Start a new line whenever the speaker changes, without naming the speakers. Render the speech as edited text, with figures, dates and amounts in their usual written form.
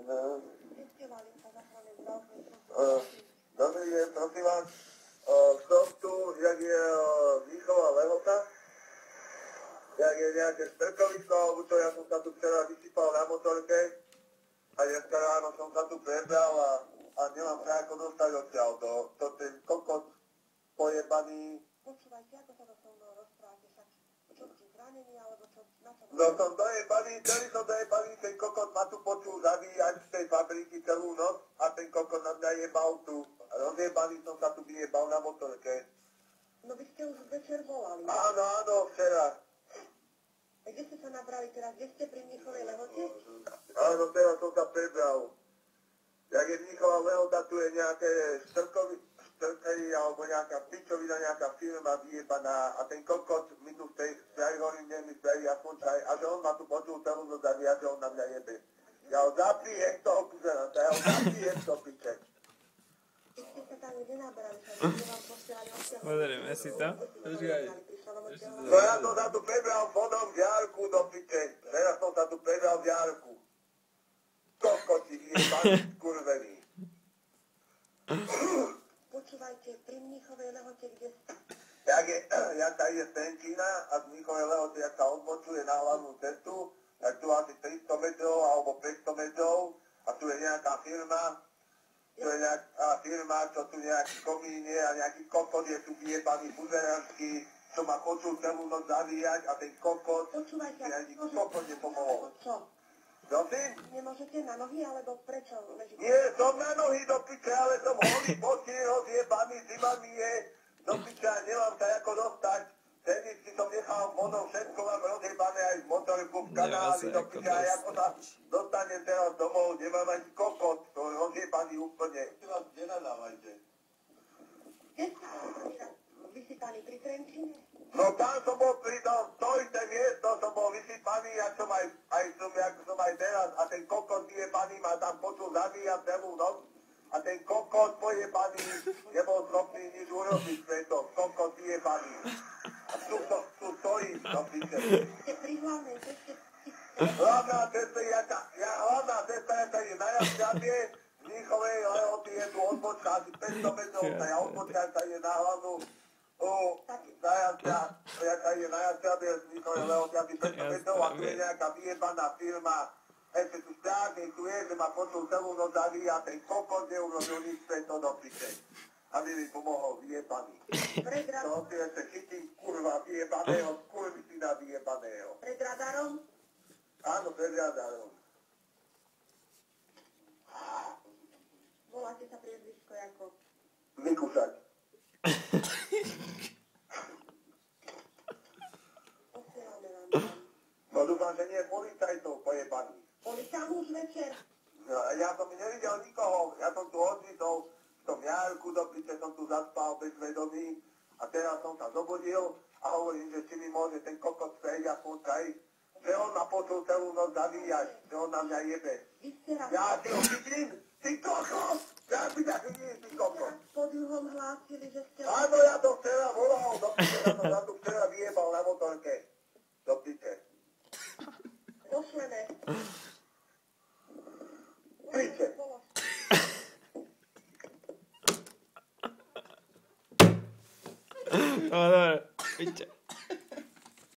Dobrý deň, prosím vás. Som tu, jak je výchova lehota, jak je nejaké strkovisko, alebo čo, ja som sa tu včera vysypal na motorke a dneska ráno som sa tu prebral a nemám sa ako dostať odtiaľ. To ten kokot pojebaný.
Počúvajte, ako sa to so mnou rozprávate, však čo ste zranení, alebo čo, na čo?
No som dojebaný, celý som dojebaný, ten kokot ma tu počul zabíjať z tej fabriky celú noc a ten kokot na mňa jebal tu. Rozjebaný som sa tu vyjebal na motorke.
No vy ste už večer volali.
Áno, včera.
A kde ste sa nabrali teraz? Kde ste pri Mnichovej Lehote?
Áno, teraz som sa prebral. Jak je Mnichová Lehota, tu je nejaké štrkej alebo nejaká pičovina, nejaká firma vyjebaná a ten kokot mi tu spraví hovorím, mi spraví aspoň čaj a že on ma tu počul celú noc a že on na mňa jebe. Ja ho zapijem toho kuzena, ja ho zapijem to piče.
Keď ste sa tam nenabrali, že vám posielali odtiaľ.
Pozrieme si to. Počkaj.
No ja som sa tu prebral vodom v Jarku do piče. Teraz som sa tu prebral v Jarku. Kokoti vyjebaný, skurvený.
Počúvajte, pri Mnichovej Lehote, kde ste?
Jak ta ide Stenčína a z Mnichovej Lehoty, jak sa odbočuje na hlavnú cestu, tak tu asi 300 metrov alebo 500 metrov a tu je nejaká firma, čo tu nejaký komín je a nejaký kokot je tu vyjebaný buzeranský, čo ma počul celú noc zavíjať a ten kokot
Počúvajte,
mi ani kokot nepomohol.
čo?
Prosím?
Nemôžete na nohy, alebo prečo ležíte?
Nie, som na nohy do piče, ale som holý, pocný, rozjebaný, zima mi je do piče a nemám sa ako dostať. Tenisky som nechal vodou, všetko mám rozjebané aj z motorku v kanáli do piče a ako sa dostanem teraz domov, nemám ani kokot, to je rozjebaný úplne. Vás nenadávajte.
Kde ste vysypaní pri Trenčine?
No tam som bol pri tom, to isté miesto, som bol vysypaný, jak som aj teraz a ten kokot vyjebaný ma tam počul zabíjať celú noc a ten kokot pojebaný nebol schopný nič urobiť preto, kokot vyjebaný. A tu stojím, to píše.
Ste pri hlavnej ceste?
Hlavná cesta, jaká je na Jašťabie, z Mnichovej Lehoty je tu odbočka asi 500 metrov, tá odbočka je na hlavnú jaká je na Jašťabie, z Mnichovej Lehoty asi 500 metrov a tu je nejaká vyjebaná firma, ešte tu správne tu je, že ma počul celú noc zavíja, ten kokot neurobil nič preto do piče. Aby mi pomohol vyjebaný. To si ešte chytím kurva vyjebaného, kurvitina vyjebaného.
Pred radarom?
Áno, pred radarom.
Voláte sa priezvisko ako?
Vykúšať.
Posielame vám.
No dúfam, že nie je policajtov pojebaný.
Boli tam už večer?
No, ja som nevidel nikoho, ja som tu odvítol, v tom Jarku do piče som tu zaspal bez vedomí a teraz som sa zobudil a hovorím, že či mi môže ten kokot spraviť aspoň čaj, že on ma počul celú noc zavíjať, že on na mňa jebe. Ja ti ho chytím, ty kokot! Ja ti ťa chytím, ty kokot!
Pod juhom hlásili, že ste...
Áno, ja to včera volal, do piče, ja som sa tu včera vyjebal na motorke.